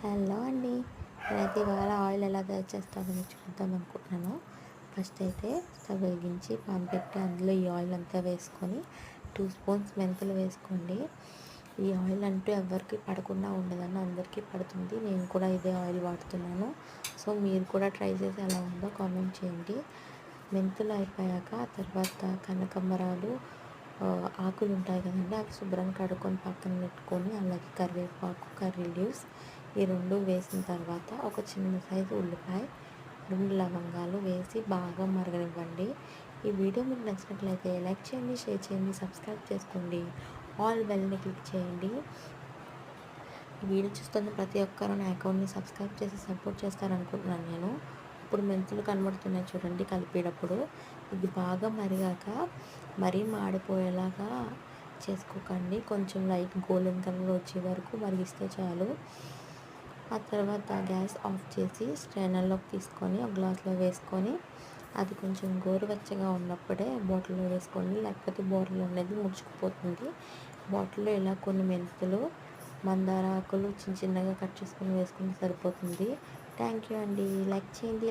Hello అండి. నేనైతే ఇవాళ ఆయిల్ ఎలా తయారు చేస్తామని చూద్దాం అనుకుంటున్నాను. ఫస్ట్ అయితే స్టవ్ వెలిగించి పాన్ పెట్టి అందులో ఈ ఆయిల్ అంతా వేసుకొని 2 స్పూన్స్ మెంతులు వేసుకోండి. ఈ ఆయిల్ అంటూ ఎవరికి పడకుండా ఉండదని అందరికీ పడుతుంది. నేను కూడా ఇదే ఆయిల్ వాడుతున్నాను. సో మీరు కూడా ట్రై చేసి ఎలా ఉందో కామెంట్ చేయండి. మెంతులు అయిపోయాక ఆ తర్వాత కనకంబరాలు ఆకులు ఉంటాయి కదండి, అవి శుభ్రంగా కడుక్కొని పక్కన పెట్టుకొని, అలాగే కరివేపాకు, కర్రీ లీవ్స్ ఈ రెండు వేసిన తర్వాత ఒక చిన్న సైజు ఉల్లిపాయ, 2 లవంగాలు వేసి బాగా మరగనివ్వండి. ఈ వీడియో మీకు నచ్చినట్లయితే లైక్ చేయండి, షేర్ చేయండి, సబ్స్క్రైబ్ చేసుకోండి, ఆల్ బెల్ని క్లిక్ చేయండి. ఈ వీడియో చూస్తున్న ప్రతి ఒక్కరూ నా అకౌంట్ని సబ్స్క్రైబ్ చేసి సపోర్ట్ చేస్తారనుకుంటున్నాను నేను. ఇప్పుడు మెంతులు కనబడుతున్నాయి చూడండి కలిపేటప్పుడు. ఇది బాగా మరిగాక మరీ మాడిపోయేలాగా చేసుకోకండి, కొంచెం లైట్ గోల్డెన్ కలర్ వచ్చే వరకు మరిగిస్తే చాలు. ఆ తర్వాత గ్యాస్ ఆఫ్ చేసి స్ట్రైనర్లోకి తీసుకొని ఒక గ్లాస్లో వేసుకొని, అది కొంచెం గోరువెచ్చగా ఉన్నప్పుడే బాటిల్లో వేసుకోండి, లేకపోతే బాటిల్ అనేది ముడుచుకుపోతుంది. బాటిల్లో ఇలా కొన్ని మెంతులు, మందార ఆకులు చిన్న చిన్నగా కట్ చేసుకొని వేసుకుంటే సరిపోతుంది. థ్యాంక్ యూ అండి. లైక్ చేయండి.